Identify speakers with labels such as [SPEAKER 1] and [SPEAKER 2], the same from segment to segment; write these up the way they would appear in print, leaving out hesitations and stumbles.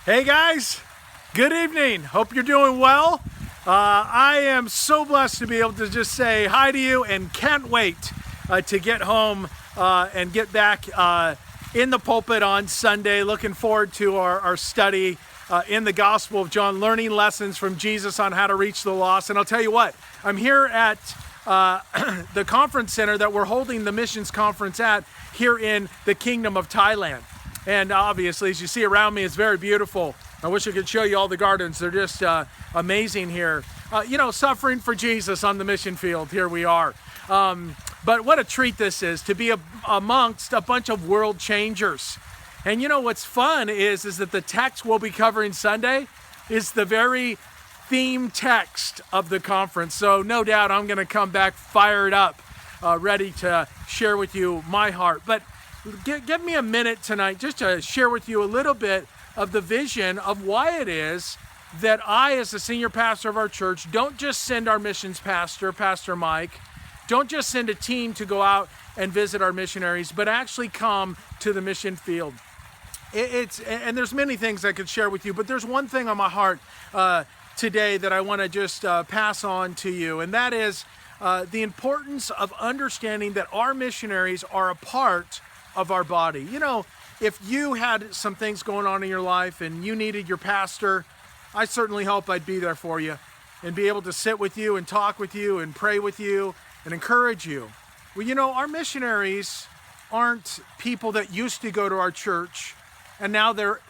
[SPEAKER 1] Hey guys, good evening. Hope you're doing well. I am so blessed to be able to just say hi to you and can't wait to get home and get back in the pulpit on Sunday. Looking forward to our study in the Gospel of John, learning lessons from Jesus on how to reach the lost. And I'll tell you what, I'm here at the conference center that we're holding the missions conference at here in the Kingdom of Thailand. And obviously, as you see around me, it's very beautiful. I wish I could show you all the gardens. They're just amazing here. Suffering for Jesus on the mission field. Here we are. But what a treat this is to be amongst a bunch of world changers. And you know what's fun is that the text we'll be covering Sunday is the very theme text of the conference. So no doubt I'm going to come back fired up, ready to share with you my heart. But give me a minute tonight just to share with you a little bit of the vision of why it is that I, as the senior pastor of our church, don't just send our missions pastor, Pastor Mike, don't just send a team to go out and visit our missionaries, but actually come to the mission field. And there's many things I could share with you, but there's one thing on my heart today that I want to just pass on to you, and that is the importance of understanding that our missionaries are a part of our body. You know, if you had some things going on in your life and you needed your pastor, I certainly hope I'd be there for you and be able to sit with you and talk with you and pray with you and encourage you. Well, you know, our missionaries aren't people that used to go to our church and now they're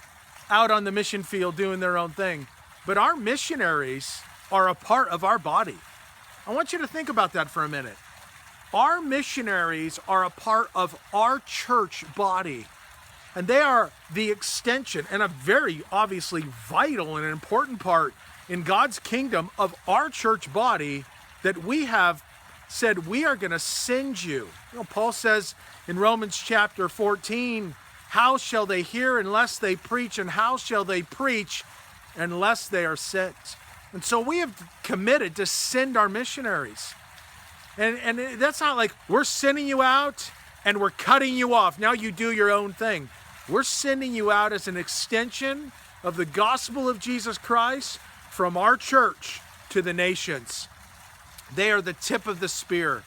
[SPEAKER 1] out on the mission field doing their own thing. But our missionaries are a part of our body. I want you to think about that for a minute. Our missionaries are a part of our church body, and they are the extension and a very obviously vital and important part in God's kingdom of our church body that we have said we are going to send you. You know, Paul says in Romans chapter 14, how shall they hear unless they preach, and how shall they preach unless they are sent? And so we have committed to send our missionaries. And that's not like we're sending you out and we're cutting you off. Now you do your own thing. We're sending you out as an extension of the gospel of Jesus Christ from our church to the nations. They are the tip of the spear.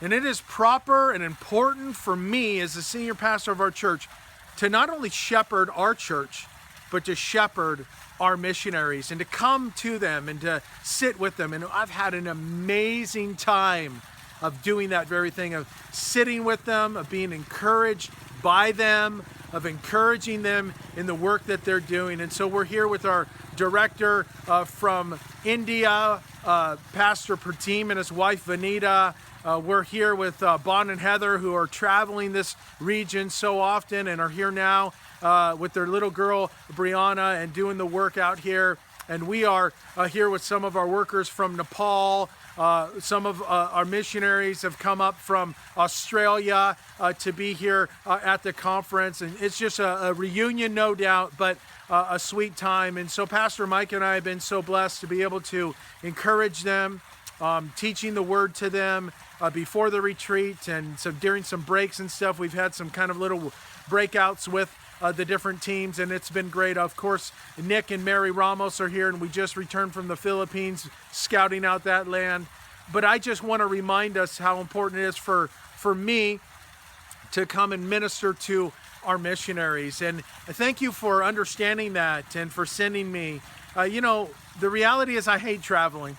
[SPEAKER 1] And it is proper and important for me as the senior pastor of our church to not only shepherd our church, but to shepherd our missionaries and to come to them and to sit with them. And I've had an amazing time of doing that very thing, of sitting with them, of being encouraged by them, of encouraging them in the work that they're doing. And so we're here with our director from India, Pastor Pratim and his wife Vanita. We're here with Bon and Heather, who are traveling this region so often and are here now with their little girl Brianna and doing the work out here. And we are here with some of our workers from Nepal. Some of our missionaries have come up from Australia to be here at the conference. And it's just a reunion, no doubt, but a sweet time. And so Pastor Mike and I have been so blessed to be able to encourage them, teaching the word to them before the retreat. And so during some breaks and stuff, we've had some kind of little breakouts with the different teams, and it's been great. Of course, Nick and Mary Ramos are here, and we just returned from the Philippines scouting out that land. But I just want to remind us how important it is for me to come and minister to our missionaries. And I thank you for understanding that and for sending me. The reality is I hate traveling.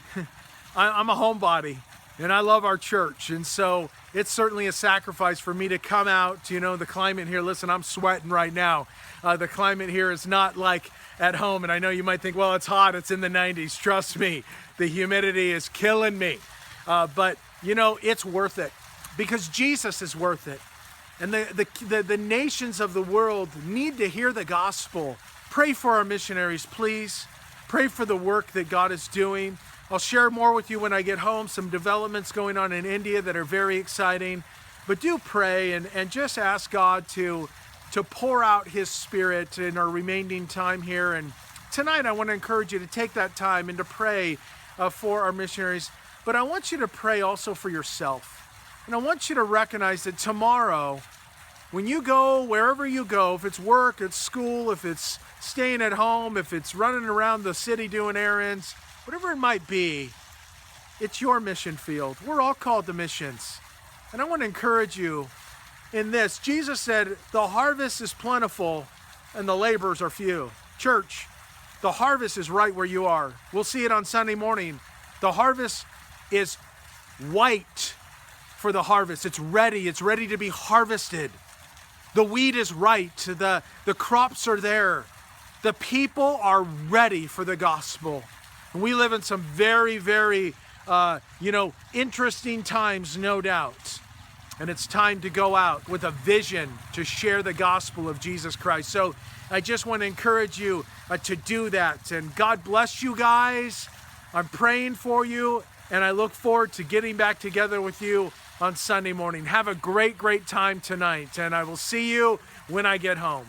[SPEAKER 1] I'm a homebody, and I love our church. And so it's certainly a sacrifice for me to come out. The climate here, listen, I'm sweating right now. The climate here is not like at home. And I know you might think, well, it's hot. It's in the 90s. Trust me, the humidity is killing me. But it's worth it because Jesus is worth it. And the nations of the world need to hear the gospel. Pray for our missionaries, please. Pray for the work that God is doing. I'll share more with you when I get home, some developments going on in India that are very exciting. But do pray and just ask God to pour out His Spirit in our remaining time here. And tonight I want to encourage you to take that time and to pray for our missionaries. But I want you to pray also for yourself. And I want you to recognize that tomorrow when you go, wherever you go, if it's work, it's school, if it's staying at home, if it's running around the city doing errands, whatever it might be, it's your mission field. We're all called to missions. And I want to encourage you in this. Jesus said, the harvest is plentiful and the laborers are few. Church, the harvest is right where you are. We'll see it on Sunday morning. The harvest is white for the harvest. It's ready to be harvested. The wheat is right. The crops are there. The people are ready for the gospel. And we live in some very, very, interesting times, no doubt. And it's time to go out with a vision to share the gospel of Jesus Christ. So I just want to encourage you to do that. And God bless you guys. I'm praying for you. And I look forward to getting back together with you on Sunday morning. Have a great, great time tonight. And I will see you when I get home.